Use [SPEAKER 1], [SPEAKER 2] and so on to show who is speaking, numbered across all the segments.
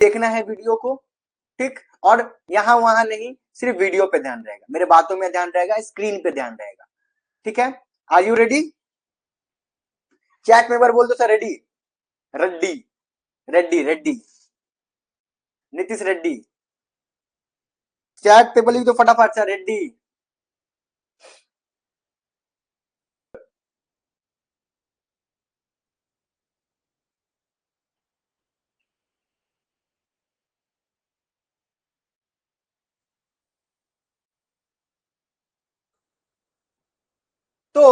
[SPEAKER 1] देखना है वीडियो को, ठीक, और यहां वहां नहीं, सिर्फ वीडियो पे ध्यान रहेगा, मेरे बातों में ध्यान रहेगा, स्क्रीन पे ध्यान रहेगा, ठीक है। Are you ready? चैट में एक बार बोल दो sir ready. Reddy, Reddy, Reddy, Nitish Reddy. Chat पे बोली तो फटाफट सर रेड्डी। तो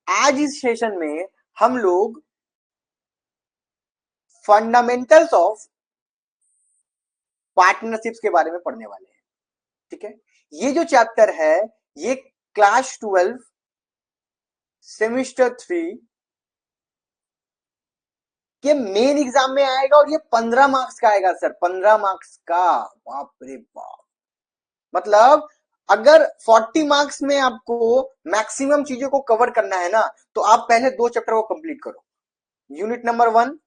[SPEAKER 1] आज इस सेशन में हम लोग फंडामेंटल्स ऑफ पार्टनरशिप्स के बारे में पढ़ने वाले हैं, ठीक है। ये जो चैप्टर है ये क्लास 12 सेमिस्टर 3 के मेन एग्जाम में आएगा और ये 15 मार्क्स का आएगा सर, 15 मार्क्स का। बाप रे बाप, मतलब अगर 40 मार्क्स में आपको मैक्सिमम चीजों को कवर करना है ना, तो आप पहले 2 चैप्टर को कंप्लीट करो, यूनिट नंबर 1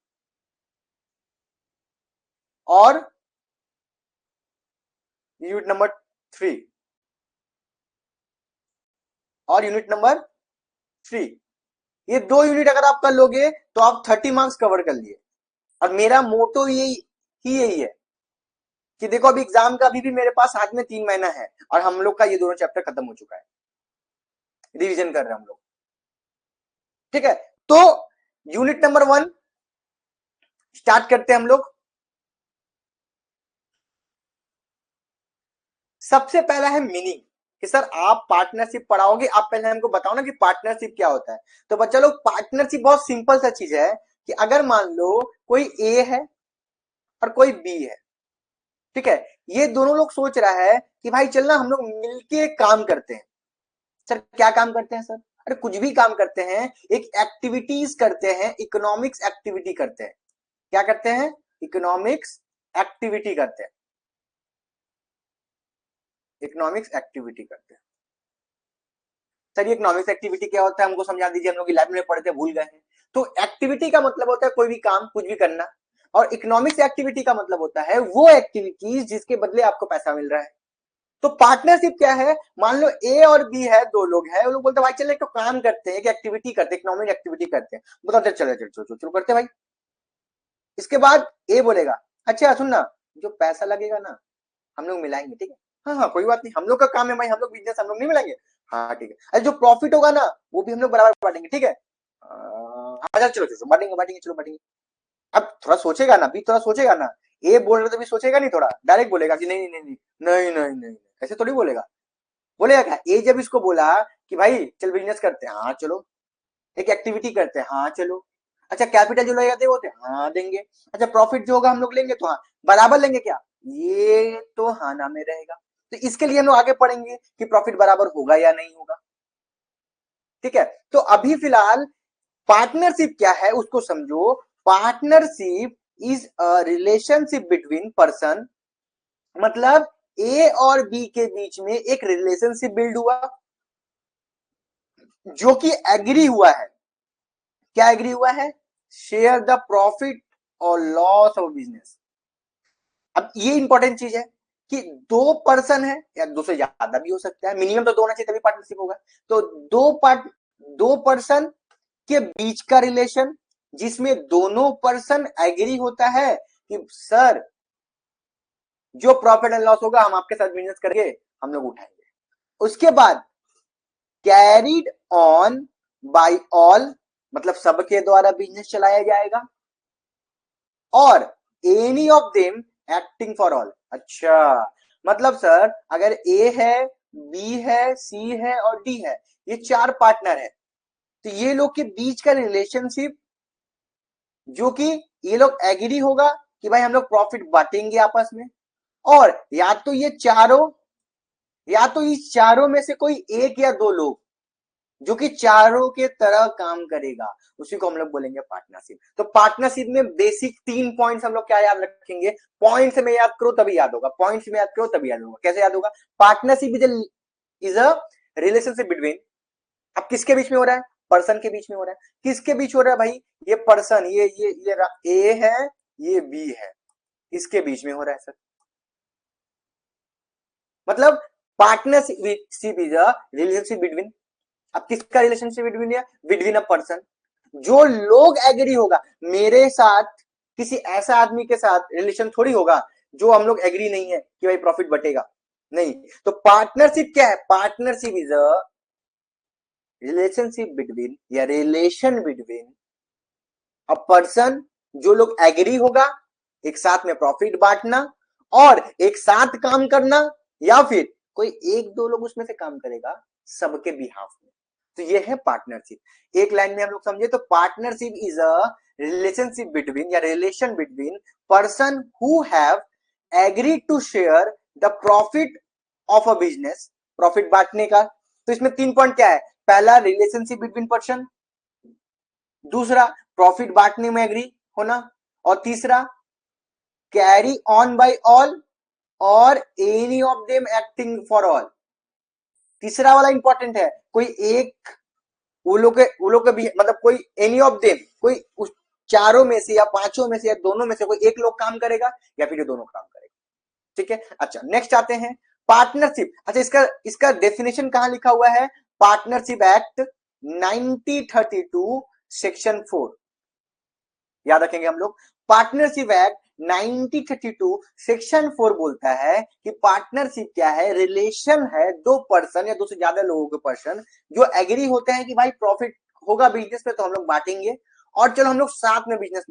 [SPEAKER 1] और यूनिट नंबर 3 और यूनिट नंबर 3। ये 2 यूनिट अगर आप कर लोगे तो आप 30 मार्क्स कवर कर लिए। और मेरा मोटो यही है कि देखो अभी एग्जाम का अभी भी मेरे पास हाथ में 3 महीना है और हम लोग का ये दोनों चैप्टर खत्म हो चुका है, रिवीजन कर रहे हैं हम लोग, ठीक है। तो यूनिट नंबर 1 स्टार्ट करते हैं हम लोग। सबसे पहला है मीनिंग, कि सर आप पार्टनरशिप पढ़ाओगे, आप पहले हमको बताओ ना कि पार्टनरशिप क्या होता है। तो बच्चा लोग पार्टनरशिप बहुत सिंपल सा चीज है कि अगर मान लो कोई ए है और कोई बी है, ठीक है, ये दोनों लोग सोच रहा है कि भाई चलना हम लोग मिलके काम करते हैं। सर क्या काम करते हैं सर? अरे कुछ भी काम करते हैं, एक एक्टिविटीज करते हैं, इकोनॉमिक्स एक्टिविटी करते हैं। क्या करते हैं? इकोनॉमिक्स एक्टिविटी करते हैं, इकोनॉमिक्स एक्टिविटी करते हैं। सर ये इकोनॉमिक्स एक्टिविटी क्या होता है हमको समझा दीजिए, हम लोग लैब में पढ़े थे भूल गए हैं। तो एक्टिविटी का मतलब होता है कोई भी काम कुछ भी करना, और इकोनॉमिक्स एक्टिविटी का मतलब होता है वो एक्टिविटीज जिसके बदले आपको पैसा मिल रहा है। तो पार्टनरशिप क्या है? मान लो ए और बी है, 2 लोग हैं, वो लोग बोलते हैं भाई चल एक तो काम करते हैं, एक एक्टिविटी करते हैं, इकोनॉमिक एक्टिविटी करते हैं। बताते चलो चलो चलो चलो करते हैं भाई। इसके बाद ए बोलेगा अच्छा सुन ना, जो पैसा लगेगा ना हम लोग मिलाएंगे, ठीक है। हाँ हाँ कोई बात नहीं, हम लोग का काम है भाई, हम लोग बिजनेस, हम लोग नहीं मिलाएंगे। हाँ ठीक है, अरे जो प्रॉफिट होगा ना वो भी हम लोग बराबर बांटेंगे, ठीक है। हाँ चलो चलो बांटेंगे बांटेंगे चलो बांटेंगे। अब थोड़ा सोचेगा ना, भी थोड़ा सोचेगा ना, ए बोल रहे तो भी सोचेगा नहीं, थोड़ा डायरेक्ट बोलेगा कि नहीं नहीं नहीं नहीं नहीं नहीं नहीं, ऐसे थोड़ी बोलेगा। बोलेगा क्या? ए जब इसको बोला कि भाई चल बिजनेस करते हैं, हाँ चलो, एक एक्टिविटी करते हैं, हाँ चलो, अच्छा कैपिटल जो लगेगा दे होते हाँ देंगे, अच्छा प्रॉफिट जो होगा हम लोग लेंगे तो हाँ बराबर लेंगे क्या, ये तो हाँ ना में रहेगा। तो इसके लिए हम लोग आगे पढ़ेंगे कि प्रॉफिट बराबर होगा या नहीं होगा, ठीक है। तो अभी फिलहाल पार्टनरशिप क्या है उसको समझो। Partnership is a relationship between person, मतलब ए और बी के बीच में एक रिलेशनशिप बिल्ड हुआ जो कि एग्री हुआ है। क्या एग्री हुआ है? शेयर द प्रॉफिट और लॉस ऑफ बिजनेस। अब ये इंपॉर्टेंट चीज है कि 2 पर्सन है या 2 से ज्यादा भी हो सकता है, मिनिमम तो 2 होना चाहिए तभी पार्टनरशिप होगा। तो 2 पर्सन के बीच का रिलेशन जिसमें दोनों पर्सन एग्री होता है कि सर जो प्रॉफिट एंड लॉस होगा हम आपके साथ बिजनेस करके हम लोग उठाएंगे। उसके बाद कैरिड ऑन बाय ऑल, मतलब सबके द्वारा बिजनेस चलाया जाएगा, और any of them acting for all. अच्छा मतलब सर अगर ए है, बी है, सी है और डी है, ये 4 पार्टनर है, तो ये लोग के बीच का रिलेशनशिप जो कि ये लोग एग्री होगा कि भाई हम लोग प्रॉफिट बांटेंगे आपस में, और या तो ये चारों, या तो इस चारों में से कोई एक या 2 लोग जो कि चारों के तरह काम करेगा, उसी को हम लोग बोलेंगे पार्टनरशिप। तो पार्टनरशिप में बेसिक 3 पॉइंट्स हम लोग क्या याद रखेंगे, पॉइंट्स में याद करो तभी याद होगा, पॉइंट्स में याद करो तभी याद होगा। कैसे याद होगा, partnership is a relationship between, अब किसके बीच में हो रहा है, पर्सन के बीच में हो रहा है। किसके बीच हो रहा है भाई, ये पर्सन, ये ए है, ये बी है, इसके बीच में हो रहा है सर। मतलब partnership is a relationship between, अब किसका रिलेशनशिप बिटवीन है, बिटवीन अ पर्सन। जो लोग एग्री होगा मेरे साथ, किसी ऐसा आदमी के साथ रिलेशन थोड़ी होगा जो हम लोग एग्री नहीं है कि भाई प्रॉफिट बटेगा, नहीं। तो पार्टनरशिप क्या है, partnership is a relationship between या रिलेशन बिटवीन अ पर्सन, जो लोग एग्री होगा एक साथ में प्रॉफिट बांटना और एक साथ काम करना, या फिर कोई एक दो लोग उसमें से काम करेगा सबके बिहाफ में, तो ये है पार्टनरशिप। एक लाइन में हम लोग समझे तो partnership is a relationship between या relation between person who have agree to share the profit of a business, profit बांटने का। तो इसमें 3 पॉइंट क्या है, पहला रिलेशनशिप बिटवीन पर्सन, दूसरा प्रॉफिट बांटने में एग्री होना, और तीसरा carry on by all or any of them acting for all. तीसरा वाला इंपॉर्टेंट है, कोई एक वो लोग के भी मतलब कोई एनी ऑफ देम, कोई उस चारों में से या पांचों में से या दोनों में से कोई एक लोग काम करेगा या फिर ये दोनों काम करेगा। ठीक है, अच्छा नेक्स्ट आते हैं पार्टनरशिप। अच्छा इसका इसका डेफिनेशन कहां लिखा हुआ है, पार्टनरशिप एक्ट 1932 सेक्शन 4, याद रखेंगे हम लोग। पार्टनरशिप एक्ट 1932 सेक्शन 4 बोलता है कि पार्टनरशिप क्या है, रिलेशन है दो पर्सन या दो से ज्यादा लोगों के पर्सन जो एग्री होते हैं कि भाई प्रॉफिट होगा बिजनेस में तो हम लोग बांटेंगे, और चलो हम लोग साथ में बिजनेस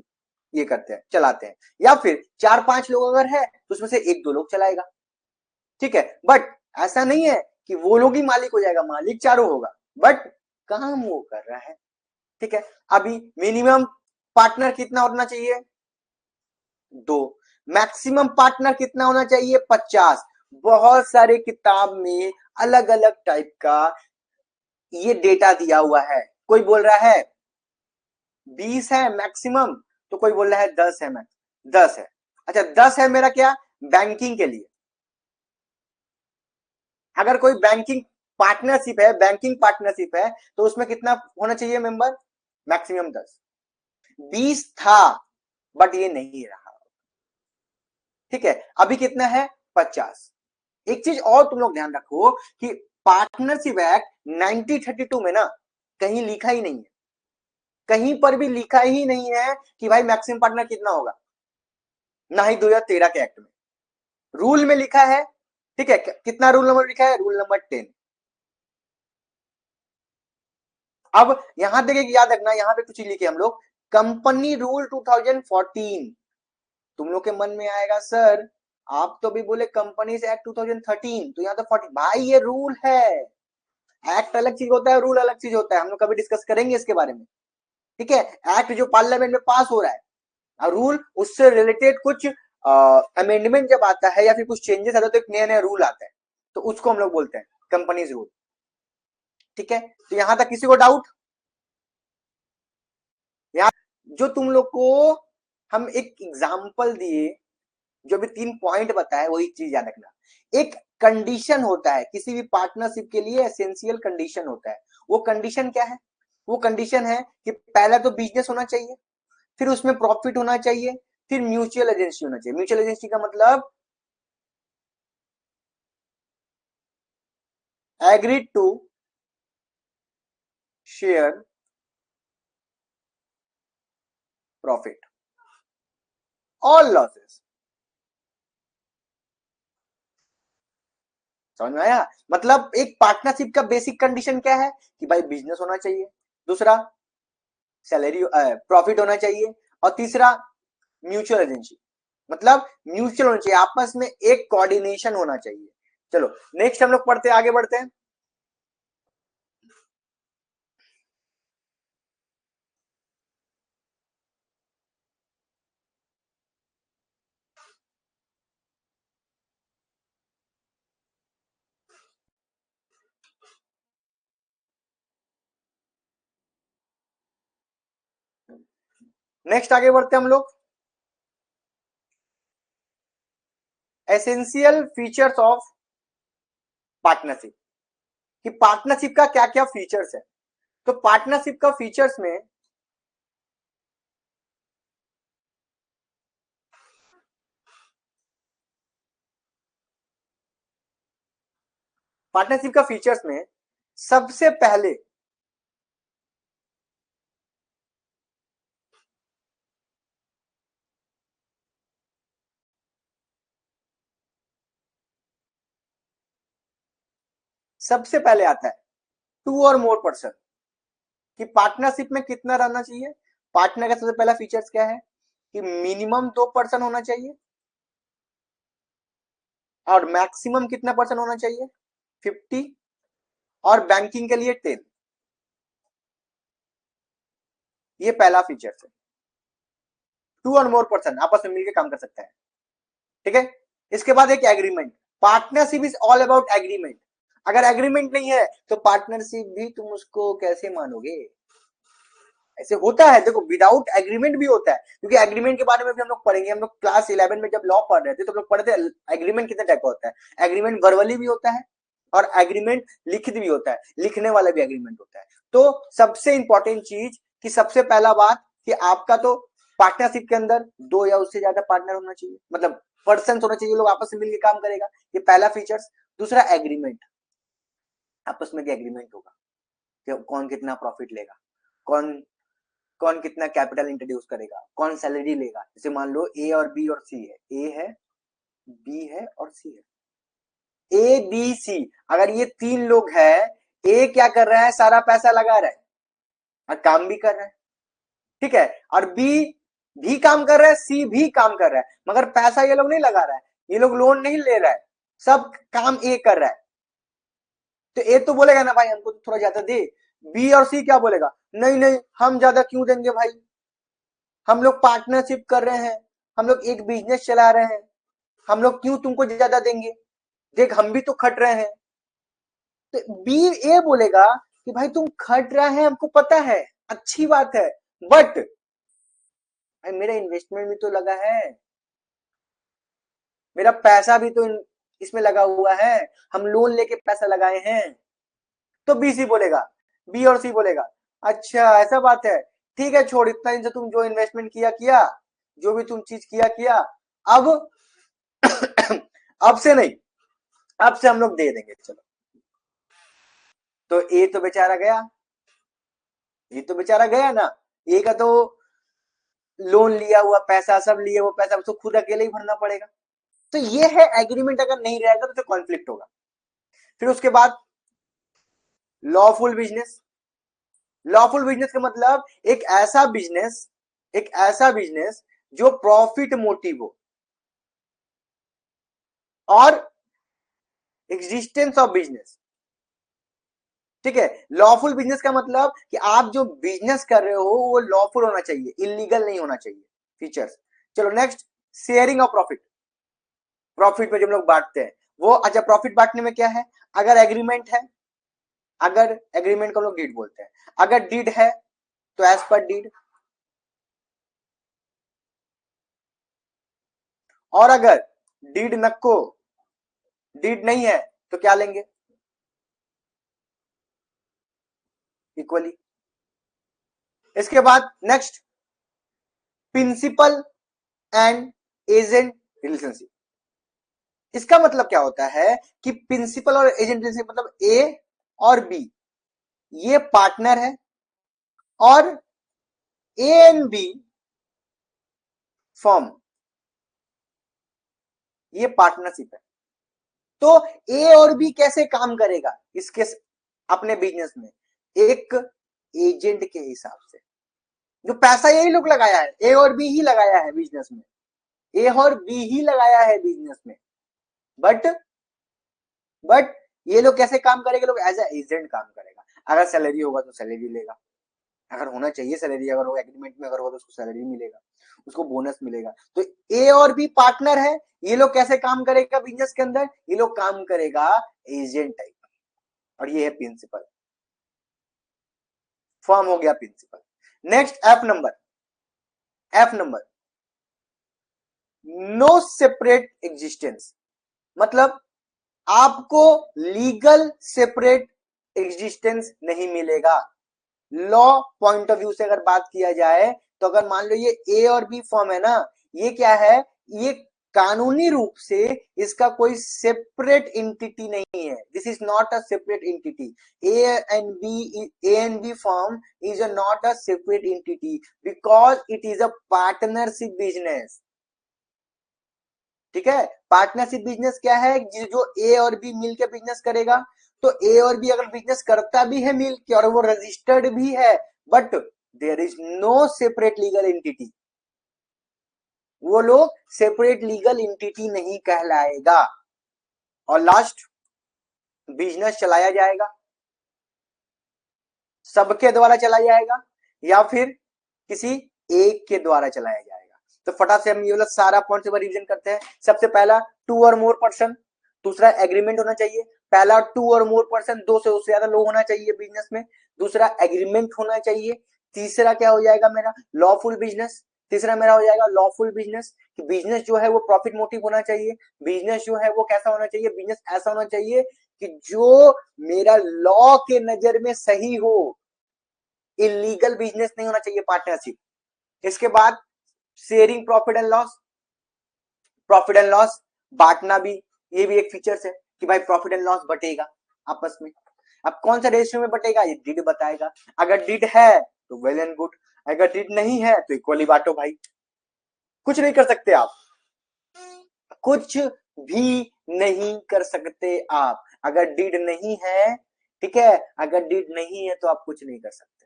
[SPEAKER 1] ये करते हैं, चलाते हैं। या फिर 4-5 लोग अगर है तो उसमें से एक दो लोग चलाएगा, ठीक है। बट ऐसा नहीं है कि वो लोग ही मालिक हो जाएगा, मालिक चारों होगा, बट काम वो कर रहा है, ठीक है। अभी मिनिमम पार्टनर कितना होना चाहिए, 2। मैक्सिमम पार्टनर कितना होना चाहिए, 50। बहुत सारे किताब में अलग अलग टाइप का ये डेटा दिया हुआ है, कोई बोल रहा है 20 है मैक्सिमम, तो कोई बोल रहा है 10 है, मैक्स 10 है। अच्छा 10 है मेरा क्या, बैंकिंग के लिए, अगर कोई बैंकिंग पार्टनरशिप है, बैंकिंग पार्टनरशिप है, तो उसमें कितना होना चाहिए मेंबर, मैक्सिमम 10। 20 था बट ये नहीं रहा, ठीक है। अभी कितना है, 50। एक चीज और तुम लोग ध्यान रखो कि पार्टनरशिप एक्ट 1932 में ना कहीं लिखा ही नहीं है, कहीं पर भी लिखा ही नहीं है कि भाई मैक्सिमम पार्टनर कितना होगा, ना ही 2013 के एक्ट में। रूल में लिखा है, ठीक है, कितना रूल नंबर लिखा है, रूल नंबर 10। अब यहां देखिए याद रखना, यहां पे कुछ लिखे हम लोग कंपनी रूल 2014। तुम लोग के मन में आएगा सर आप तो भी बोले कंपनीज एक्ट 2013, तो यहाँ तो 40, भाई ये रूल है। एक्ट अलग चीज होता है, रूल अलग चीज होता है, हम लोग कभी डिस्कस करेंगे इसके बारे में, ठीक है। एक्ट जो पार्लियामेंट में पास हो रहा है, और रूल उससे रिलेटेड कुछ अमेंडमेंट जब आता है या फिर कुछ चेंजेस आता है तो एक नया नया रूल आता है, तो उसको हम लोग बोलते हैं कंपनीज रूल, ठीक है। तो यहां तक किसी को डाउट, यहाँ जो तुम लोग को हम एक एग्जाम्पल दिए, जो भी 3 पॉइंट बताए वही चीज याद रखना। एक कंडीशन होता है किसी भी पार्टनरशिप के लिए, एसेंशियल कंडीशन होता है। वो कंडीशन क्या है, वो कंडीशन है कि पहला तो बिजनेस होना चाहिए, फिर उसमें प्रॉफिट होना चाहिए, फिर म्यूचुअल एजेंसी होना चाहिए। म्यूचुअल एजेंसी का मतलब agreed to share profit all losses, समझ में आया। मतलब एक पार्टनरशिप का बेसिक कंडीशन क्या है कि भाई बिजनेस होना चाहिए, दूसरा सैलरी प्रॉफिट होना चाहिए, और तीसरा म्यूचुअल एजेंसी, मतलब म्यूचुअल होना चाहिए, आपस में एक कोऑर्डिनेशन होना चाहिए। चलो नेक्स्ट हम लोग पढ़ते आगे बढ़ते हैं। नेक्स्ट आगे बढ़ते हम लोग, एसेंशियल फीचर्स ऑफ पार्टनरशिप, कि पार्टनरशिप का क्या क्या फीचर्स है। तो पार्टनरशिप का फीचर्स में पार्टनरशिप का फीचर्स में सबसे पहले आता है टू और मोर पर्सन, कि पार्टनरशिप में कितना रहना चाहिए। पार्टनर का सबसे पहला फीचर्स क्या है कि मिनिमम 2 पर्सन होना चाहिए, और मैक्सिमम कितना पर्सन होना चाहिए 50, और बैंकिंग के लिए 10। ये पहला फीचर्स है, टू और मोर पर्सन आपस में मिलकर काम कर सकता है, ठीक है। इसके बाद एक agreement, partnership is all about agreement. अगर एग्रीमेंट नहीं है तो पार्टनरशिप भी तुम उसको कैसे मानोगे। ऐसे होता है, देखो विदाउट एग्रीमेंट भी होता है, क्योंकि एग्रीमेंट के बारे में भी हम लोग पढ़ेंगे। हम लोग क्लास 11 में जब लॉ पढ़ रहे थे तो हम लोग पढ़े थे एग्रीमेंट कितने टाइप का होता है। एग्रीमेंट वर्बली भी होता है और एग्रीमेंट लिखित भी होता है, लिखने वाला भी एग्रीमेंट होता है। तो सबसे इंपॉर्टेंट चीज कि सबसे पहला बात कि आपका तो पार्टनरशिप के अंदर 2 या उससे ज्यादा पार्टनर होना चाहिए, मतलब पर्सन होना चाहिए, लोग आपस में मिलकर काम करेगा। ये पहला फीचर्स। दूसरा एग्रीमेंट, आपस में भी एग्रीमेंट होगा कि कौन कितना प्रॉफिट लेगा, कौन कौन कितना कैपिटल इंट्रोड्यूस करेगा, कौन सैलरी लेगा। जैसे मान लो ए और बी और सी है, ए है, बी है और सी है, ए बी सी। अगर ये 3 लोग हैं, ए क्या कर रहा है, सारा पैसा लगा रहा है और काम भी कर रहा है, ठीक है, और बी भी काम कर रहा है, सी भी काम कर रहा है, मगर पैसा ये लोग नहीं लगा रहा है, ये लोग लोन नहीं ले रहा है, सब काम ए कर रहा है। तो ए तो बोलेगा ना भाई हमको तो थोड़ा ज्यादा दे, बी और सी क्या बोलेगा, नहीं नहीं हम ज्यादा क्यों देंगे भाई, हम लोग पार्टनरशिप कर रहे हैं, हम लोग एक बिजनेस चला रहे हैं, हम लोग क्यों तुमको ज्यादा देंगे, देख हम भी तो खट रहे हैं। तो बी ए बोलेगा कि भाई तुम खट रहे हैं हमको पता है, अच्छी बात है, बट भाई मेरा इन्वेस्टमेंट भी तो लगा है, मेरा पैसा भी तो इसमें लगा हुआ है, हम लोन लेके पैसा लगाए हैं। तो बी सी बोलेगा, बी और सी बोलेगा अच्छा ऐसा बात है, ठीक है छोड़, इतना दिन से तुम जो इन्वेस्टमेंट किया किया, जो भी तुम चीज किया किया, अब अब से नहीं, अब से हम लोग दे देंगे चलो। तो ए तो बेचारा गया, ये तो बेचारा गया ना, ए का तो लोन लिया हुआ पैसा, सब लिए वो पैसा उसको खुद अकेले ही भरना पड़ेगा। तो ये है एग्रीमेंट, अगर नहीं रहेगा तो कॉन्फ्लिक्ट होगा। फिर उसके बाद लॉफुल बिजनेस। लॉफुल बिजनेस का मतलब एक ऐसा बिजनेस जो प्रॉफिट मोटिव हो और एग्जिस्टेंस ऑफ बिजनेस, ठीक है। लॉफुल बिजनेस का मतलब कि आप जो बिजनेस कर रहे हो वो लॉफुल होना चाहिए, इलीगल नहीं होना चाहिए। फीचर्स, चलो next, sharing of profit. Profit में जो हम लोग बांटते हैं वो, अच्छा प्रॉफिट बांटने में क्या है, अगर एग्रीमेंट है, अगर एग्रीमेंट को हम लोग डीड बोलते हैं, अगर डीड है तो एज पर डीड, और अगर डीड नक्को, डीड नहीं है तो क्या लेंगे, इक्वली। इसके बाद next, principal and agent relationship. इसका मतलब क्या होता है कि प्रिंसिपल और एजेंट रिलेशनशिप मतलब ए और बी ये पार्टनर है, और ए एंड बी फर्म, ये पार्टनरशिप है। तो ए और बी कैसे काम करेगा इसके अपने बिजनेस में, एक एजेंट के हिसाब से। जो पैसा यही लोग लगाया है, ए और बी ही लगाया है बिजनेस में, ए और बी ही लगाया है बिजनेस में, बट बट ये लोग कैसे काम करेंगे, लोग एज ए एजेंट काम करेगा। अगर सैलरी होगा तो सैलरी लेगा, अगर होना चाहिए सैलरी, अगर वो एग्रीमेंट में अगर होगा तो उसको सैलरी मिलेगा, उसको बोनस मिलेगा। तो ए और बी पार्टनर है, ये लोग कैसे काम करेगा बिजनेस के अंदर, ये लोग काम करेगा एजेंट टाइप, और ये है प्रिंसिपल, फॉर्म हो गया principal. Next F number, F number, no separate existence, मतलब आपको लीगल सेपरेट एग्जिस्टेंस नहीं मिलेगा। लॉ पॉइंट ऑफ व्यू से अगर बात किया जाए तो अगर मान लो ये ए और बी फॉर्म है ना, ये क्या है, ये कानूनी रूप से इसका कोई सेपरेट इंटिटी नहीं है। This is not a separate entity. A and B firm is not a separate entity because it is a partnership business. ठीक है, पार्टनरशिप बिजनेस क्या है, जो ए और बी मिलकर बिजनेस करेगा, तो ए और बी अगर बिजनेस करता भी है मिलकर और वो रजिस्टर्ड भी है, but there is no separate legal entity, वो लोग सेपरेट लीगल एंटिटी नहीं कहलाएगा। और लास्ट, बिजनेस चलाया जाएगा, सबके द्वारा चलाया जाएगा या फिर किसी एक के द्वारा चलाया जाएगा। तो फटाफट से हम ये वाला सारा पॉइंट से रिवीजन करते हैं। सबसे पहला, 2 और मोर पर्सन, दूसरा एग्रीमेंट होना चाहिए। पहला 2 और मोर पर्सन, 2 से उससे ज्यादा लोग होना चाहिए बिजनेस में। दूसरा एग्रीमेंट होना चाहिए। तीसरा क्या हो जाएगा मेरा, लॉफुल बिजनेस। तीसरा मेरा हो जाएगा लॉफुल बिजनेस, कि बिजनेस जो है वो प्रॉफिट मोटिव होना चाहिए। बिजनेस जो है वो कैसा होना चाहिए, बिजनेस ऐसा होना चाहिए कि जो मेरा लॉ के नजर में सही हो, इलीगल बिजनेस नहीं होना चाहिए, पार्टनरशिप। इसके बाद sharing profit and loss, profit and loss बांटना भी, ये भी एक फीचर्स है कि भाई प्रॉफिट एंड लॉस बटेगा आपस में। अब कौन सा रेशियो में बटेगा ये डीड बताएगा। अगर डीड है तो वेल एंड गुड, अगर डीड नहीं है तो इक्वली बांटो भाई। कुछ नहीं कर सकते आप, कुछ भी नहीं कर सकते आप, अगर डीड नहीं है, ठीक है, अगर डीड नहीं है तो आप कुछ नहीं कर सकते।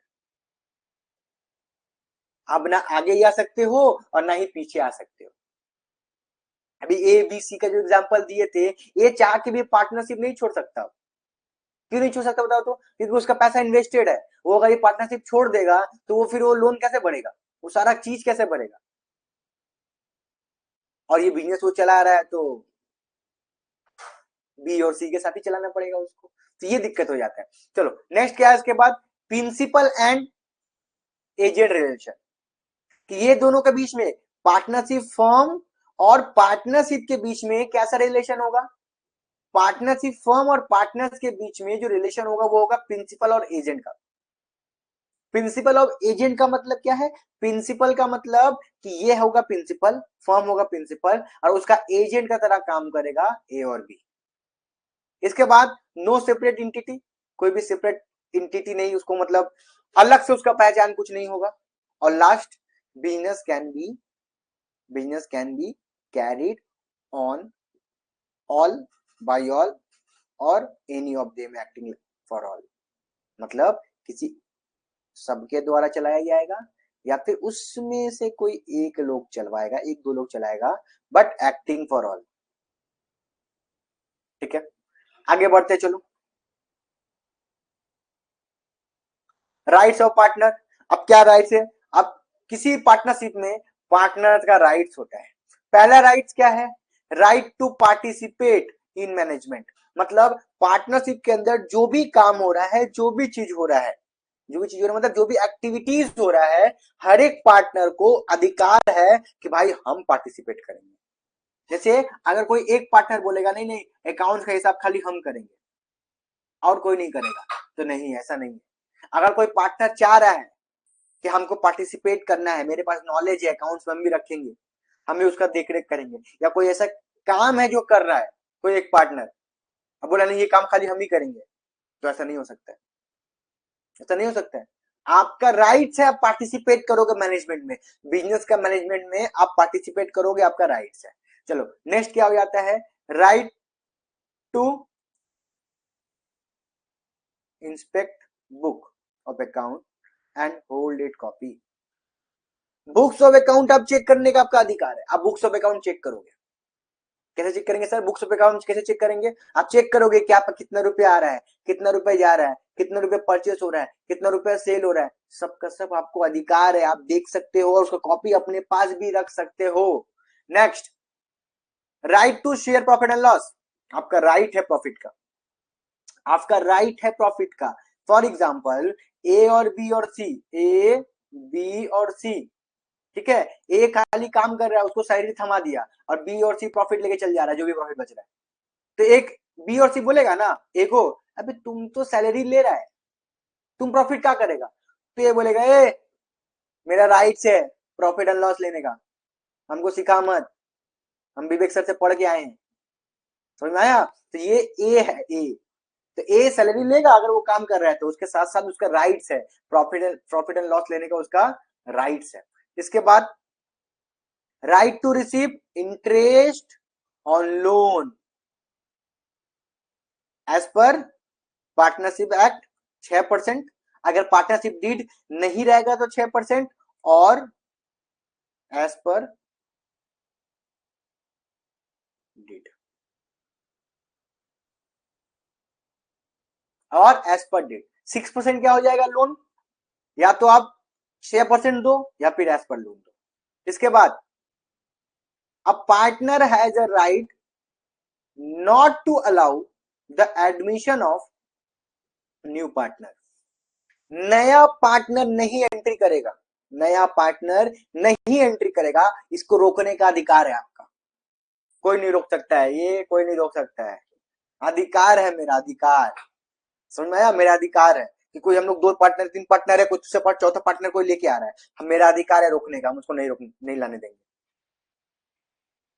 [SPEAKER 1] आप ना आगे ही आ सकते हो और ना ही पीछे आ सकते हो। अभी ए बी सी का जो एग्जांपल दिए थे, ये चाह के भी पार्टनरशिप नहीं छोड़ सकता। क्यों नहीं छोड़ सकता बताओ तो, क्योंकि उसका पैसा इन्वेस्टेड है। वो अगर ये पार्टनरशिप छोड़ देगा तो वो फिर वो लोन कैसे भरेगा, वो सारा चीज कैसे भरेगा। और ये बिजनेस वो चला रहा है तो बी और सी के साथ ही चलाना पड़ेगा उसको, तो ये दिक्कत हो जाता है। चलो नेक्स्ट क्या है इसके बाद, प्रिंसिपल एंड एजेंट रिलेशन, कि ये दोनों के बीच में, पार्टनरशिप फर्म और पार्टनरशिप के बीच में कैसा रिलेशन होगा, पार्टनरशिप फर्म और पार्टनर्स के बीच में जो रिलेशन होगा वो होगा प्रिंसिपल और एजेंट का। प्रिंसिपल और एजेंट का मतलब क्या है, प्रिंसिपल का मतलब कि ये होगा प्रिंसिपल, फर्म होगा प्रिंसिपल और उसका एजेंट का तरह काम करेगा ए और बी। इसके बाद नो सेपरेट इंटिटी, कोई भी सेपरेट इंटिटी नहीं, उसको मतलब अलग से उसका पहचान कुछ नहीं होगा। और last, business can be carried on all by all or any of them acting for all, मतलब किसी सबके द्वारा चलाया जाएगा या फिर उसमें से कोई एक लोग चलवाएगा, एक दो लोग चलाएगा, बट एक्टिंग फॉर ऑल। ठीक है, आगे बढ़ते चलो। राइट्स ऑफ पार्टनर, अब क्या राइट्स है, अब किसी पार्टनरशिप में पार्टनर का राइट्स होता है। पहला राइट्स क्या है, right to participate in management, मतलब पार्टनरशिप के अंदर जो भी काम हो रहा है, जो भी चीज हो रहा है, जो भी चीज हो रहा है मतलब जो भी एक्टिविटीज हो रहा है, हर एक पार्टनर को अधिकार है कि भाई हम पार्टिसिपेट करेंगे। जैसे अगर कोई एक पार्टनर बोलेगा नहीं नहीं अकाउंट्स का हिसाब खाली हम करेंगे और कोई नहीं करेगा, तो नहीं, ऐसा नहीं है। अगर कोई पार्टनर चाह रहा है कि हमको पार्टिसिपेट करना है, मेरे पास नॉलेज है, अकाउंट्स में हम भी रखेंगे, हम भी उसका देख रेख करेंगे, या कोई ऐसा काम है जो कर रहा है कोई एक पार्टनर, अब बोला नहीं ये काम खाली हम ही करेंगे, तो ऐसा नहीं हो सकता है, ऐसा नहीं हो सकता है। आपका राइट्स है, आप पार्टिसिपेट करोगे मैनेजमेंट में, बिजनेस का मैनेजमेंट में आप पार्टिसिपेट करोगे, आपका राइट्स है। चलो नेक्स्ट क्या हो जाता है, right to inspect book of account and hold it copy. Books of account आप चेक करने का आपका अधिकार है, आप बुक्स ऑफ अकाउंट चेक करोगे। कैसे चेक करेंगे सर, बुक्स ऑफ अकाउंट कैसे चेक करेंगे, आप चेक करोगे कि आपका कितना रुपया आ रहा है, कितना रुपया जा रहा है, कितना रुपया परचेस हो रहा है, कितना रुपया सेल हो रहा है, सबका सब आपको अधिकार है, आप देख सकते हो और उसका कॉपी अपने पास भी रख सकते हो। Next, right to share profit and loss, आपका राइट है प्रॉफिट का, आपका राइट है प्रॉफिट का। फॉर एग्जाम्पल ए और बी और सी, ए बी और सी, ठीक है, ए खाली काम कर रहा है, उसको सैलरी थमा दिया, और बी और सी प्रॉफिट लेके चल जा रहा है, जो भी प्रॉफिट बच रहा है। तो एक बी और सी बोलेगा ना ए को, अबे तुम तो सैलरी ले रहा है, तुम प्रॉफिट क्या करेगा? तो ये बोलेगा ए मेरा राइट्स है प्रॉफिट एंड लॉस लेने का, हमको सिखा मत, हम विवेक सर से पढ़ के आए हैं। समझ में आया? तो ये ए है, ए। तो ए सैलरी लेगा अगर वो काम कर रहा है, तो उसके साथ साथ उसका राइट्स है, प्रॉफिट एंड लॉस लेने का उसका राइट्स है। इसके बाद right to receive interest on loan as per partnership act 6%, अगर पार्टनरशिप डीड नहीं रहेगा तो 6%, और एज पर डीड, और एज पर डीड 6% क्या हो जाएगा लोन, या तो आप 6% दो या फिर एज पर लोन दो। इसके बाद a partner has a right not to allow the admission of new partner, नया पार्टनर नहीं एंट्री करेगा, नया पार्टनर नहीं एंट्री करेगा, इसको रोकने का अधिकार है आपका, कोई नहीं रोक सकता है, ये कोई नहीं रोक सकता है, अधिकार है मेरा, अधिकार। समझ में आया? मेरा अधिकार है कि कोई हम लोग 2 पार्टनर 3 पार्टनर है, कुछ से चौथा पार्टनर कोई लेके आ रहा है, हम मेरा अधिकार है रोकने का, हम उसको नहीं लाने देंगे।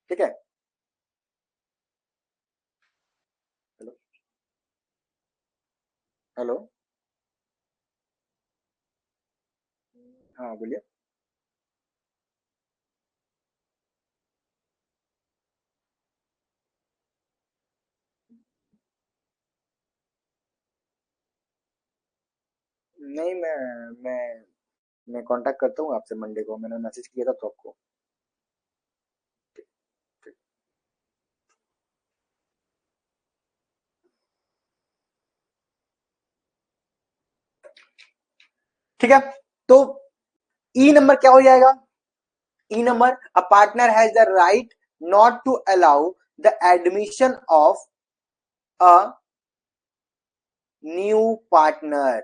[SPEAKER 1] ठीक है, हेलो हेलो, हाँ बोलिए। नहीं, मैं कांटेक्ट करता हूँ आपसे मंडे को, मैंने मैसेज किया था तो आपको। ठीक है, तो ई नंबर क्या हो जाएगा? E number a partner has the right not to allow the admission of a new partner,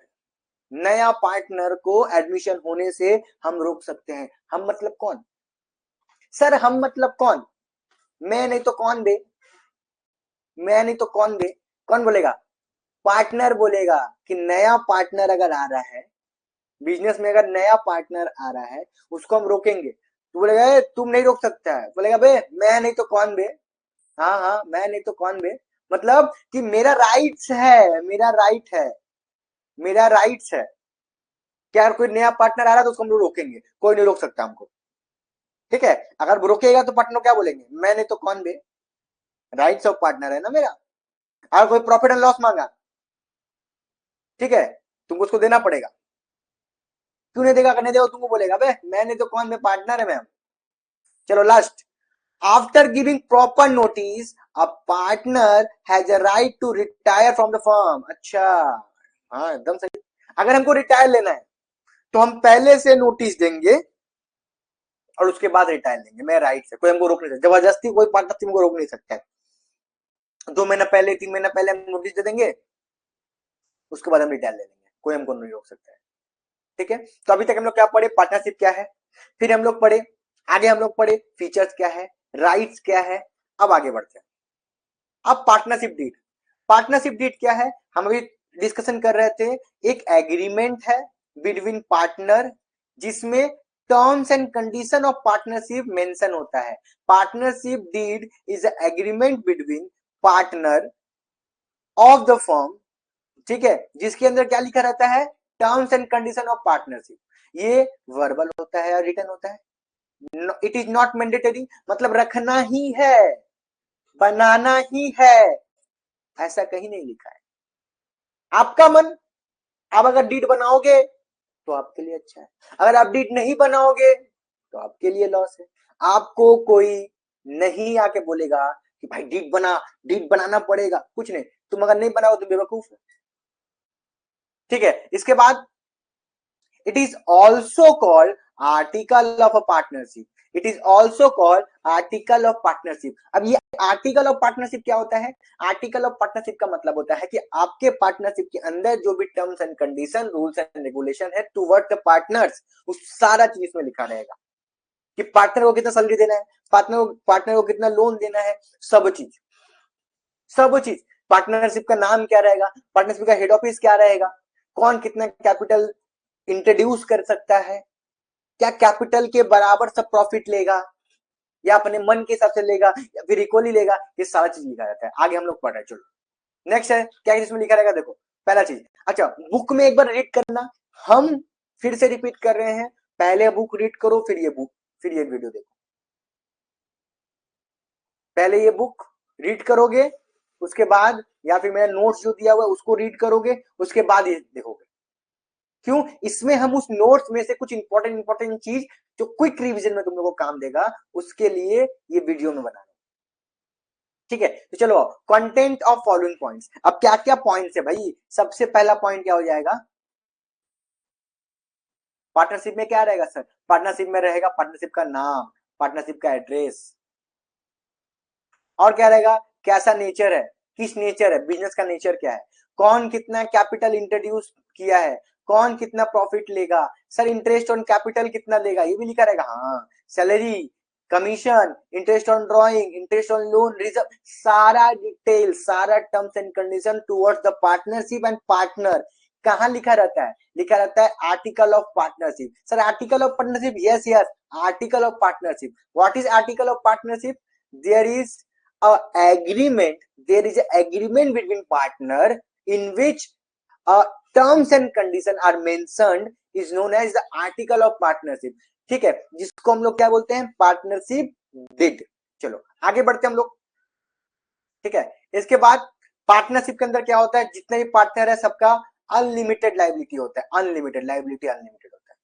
[SPEAKER 1] नया पार्टनर को एडमिशन होने से हम रोक सकते हैं। हम मतलब कौन सर? हम मतलब कौन? मैं नहीं तो कौन बे? मैं नहीं तो कौन बे? कौन बोलेगा? पार्टनर बोलेगा कि नया पार्टनर अगर आ रहा है बिजनेस में, अगर नया पार्टनर आ रहा है उसको हम रोकेंगे, तो बोलेगा ए, तुम नहीं रोक सकता है, बोलेगा बे मैं नहीं तो कौन बे? हाँ हाँ, मैं नहीं तो कौन बे, मतलब कि मेरा राइट्स है, मेरा राइट है, मेरा राइट्स है कि अगर कोई नया पार्टनर आ रहा है तो उसको हम लोग रोकेंगे, कोई नहीं रोक सकता हमको। ठीक है, अगर वो रोकेगा तो पार्टनर क्या बोलेंगे? मैं नहीं तो कौन बे, राइट्स ऑफ पार्टनर है ना मेरा। अगर कोई प्रॉफिट एंड लॉस मांगा, ठीक है, तुमको उसको देना पड़ेगा, क्यों नहीं देगा? करने दो, तुमको बोलेगा बे मैं नहीं तो कौन बे, पार्टनर है मैम। चलो last, after giving proper notice a partner has a right to retire from the firm. अच्छा, हाँ एकदम सही। अगर हमको रिटायर लेना है तो हम पहले से नोटिस देंगे और उसके बाद रिटायर लेंगे, मैं राइट से, कोई हमको रोक नहीं सकता, जबरदस्ती कोई पार्टनर तुमको रोक नहीं सकता है। 2 महीना पहले 3 महीना पहले हम नोटिस दे देंगे, उसके बाद हम रिटायर ले लेंगे, कोई हमको नहीं रोक सकता है। ठीक है, तो अभी तक हम लोग क्या पढ़े? पार्टनरशिप क्या है, फिर हम लोग पढ़े, आगे हम लोग पढ़े फीचर्स क्या है, राइट्स क्या है। अब आगे बढ़ते हैं। अब पार्टनरशिप डीड, पार्टनरशिप डीड क्या है? हम अभी डिस्कशन कर रहे थे, एक एग्रीमेंट है बिटवीन पार्टनर, जिसमें terms and condition of partnership mention होता है। Partnership deed is agreement between partner of the firm, ठीक है, जिसके अंदर क्या लिखा रहता है? Terms and condition of partnership. ये वर्बल होता है या रिटन होता है? इट इज नॉट मैंडेटरी, मतलब रखना ही है, बनाना ही है, ऐसा कहीं नहीं लिखा है। आपका मन, आप अगर डीड बनाओगे तो आपके लिए अच्छा है, अगर आप डीड नहीं बनाओगे तो आपके लिए लॉस है। आपको कोई नहीं आके बोलेगा कि भाई डीड बना, डीड बनाना पड़ेगा, कुछ नहीं, तुम अगर नहीं बनाओ तो बेवकूफ है। ठीक है, इसके बाद it is also called article of a partnership, it is also called article of partnership। अब ये आर्टिकल ऑफ पार्टनरशिप क्या होता है? आर्टिकल ऑफ पार्टनरशिप का मतलब होता है कि आपके पार्टनरशिप के अंदर जो भी terms and condition, rules and regulation है टुवर्ड द पार्टनर्स, उस सारा चीज इसमें लिखा रहेगा। कि पार्टनर को कितना सैलरी देना है, पार्टनर को कितना लोन देना है, सब चीज, सब चीज। पार्टनरशिप का नाम क्या रहेगा, पार्टनरशिप का हेड ऑफिस क्या रहेगा, कौन कितना कैपिटल इंट्रोड्यूस कर सकता है, क्या कैपिटल के बराबर सब प्रॉफिट लेगा या अपने मन के हिसाब से लेगा या फिर इक्वली लेगा, ये सारा चीज लिखा रहता है। आगे हम लोग पढ़ रहे हैं, चलो नेक्स्ट है क्या इसमें लिखा रहेगा, देखो पहला चीज, अच्छा बुक में एक बार रीड करना, हम फिर से रिपीट कर रहे हैं, पहले बुक रीड करो फिर ये बुक, फिर ये वीडियो देखो। पहले ये बुक रीड करोगे, उसके बाद या फिर मेरा नोट्स जो दिया हुआ है उसको रीड करोगे, उसके बाद ये देखोगे। क्यों, इसमें हम उस नोट्स में से कुछ इंपॉर्टेंट चीज जो क्विक रिवीजन में तुम लोगों को काम देगा, उसके लिए ये वीडियो में बना, ठीक है। तो चलो कंटेंट ऑफ फॉलोइंग पॉइंट्स, अब क्या क्या पॉइंट्स है भाई, सबसे पहला पॉइंट क्या हो जाएगा, पार्टनरशिप में क्या रहेगा सर, पार्टनरशिप में रहेगा पार्टनरशिप का नाम, पार्टनरशिप का एड्रेस, और क्या रहेगा, कैसा नेचर है, किस नेचर है, बिजनेस का नेचर क्या है, कौन कितना कैपिटल इंट्रोड्यूस किया है, कौन कितना प्रॉफिट लेगा, सर इंटरेस्ट ऑन कैपिटल कितना लेगा ये भी लिखा रहेगा, हाँ salary, commission, interest on drawing, interest on loan, reserve, सारा डिटेल, सारा terms and condition towards the partnership and partner कहाँ लिखा रहता है, लिखा रहता है article of partnership. Sir article of partnership, yes yes, article of partnership. What is article of partnership, there is a agreement, there is an agreement between partner in which terms and condition are mentioned is known as the article of partnership, ठीक है, जिसको हम लोग क्या बोलते हैं, partnership did. चलो आगे बढ़ते हम लोग, ठीक है। इसके बाद पार्टनरशिप के अंदर क्या होता है, जितने भी पार्टनर है सबका अनलिमिटेड लाइबिलिटी होता है, अनलिमिटेड लाइबिलिटी अनलिमिटेड होता है,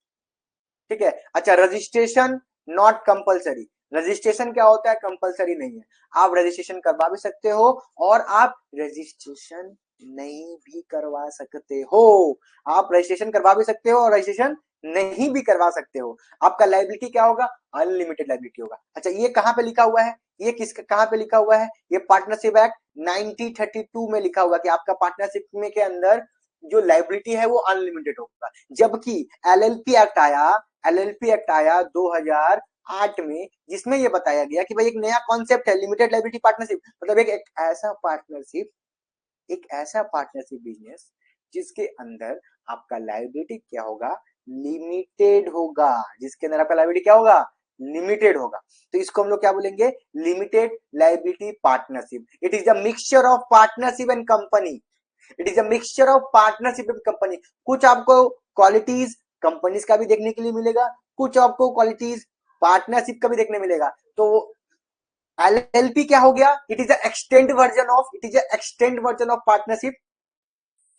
[SPEAKER 1] ठीक है। अच्छा रजिस्ट्रेशन नॉट कंपलसरी, रजिस्ट्रेशन क्या होता है, कंपलसरी नहीं है, आप रजिस्ट्रेशन करवा भी सकते हो और आप रजिस्ट्रेशन नहीं भी करवा सकते हो, आप रजिस्ट्रेशन करवा भी सकते हो और रजिस्ट्रेशन नहीं भी करवा सकते हो, आपका लाइबिलिटी क्या होगा, अनलिमिटेड लाइबिलिटी होगा। अच्छा ये कहां पे लिखा हुआ है, ये किस कहां पे लिखा हुआ है, ये पार्टनरशिप एक्ट 1932 में लिखा हुआ कि आपका पार्टनरशिप में के अंदर जो लाइबिलिटी है वो अनलिमिटेड होगा, जबकि एलएलपी एक्ट आया, एलएलपी एक्ट आया 2008 में, जिसमें ये बताया गया कि भाई एक नया कॉन्सेप्ट है लिमिटेड लाइबिलिटी पार्टनरशिप, मतलब एक ऐसा पार्टनरशिप, एक ऐसा पार्टनरशिप बिजनेस जिसके अंदर आपका लाइबिलिटी क्या होगा, लिमिटेड होगा, जिसके अंदर आपका लाइबिलिटी क्या होगा, लिमिटेड होगा। तो इसको हम लोग क्या बोलेंगे, limited liability partnership. It is the mixture of partnership and company, it is a mixture of partnership with company. कुछ आपको क्वालिटीज कंपनीज का भी देखने के लिए मिलेगा, कुछ आपको क्वालिटीज पार्टनरशिप का भी देखने मिलेगा। तो एलएलपी क्या हो गया, it is extend version of, it is extend version of partnership,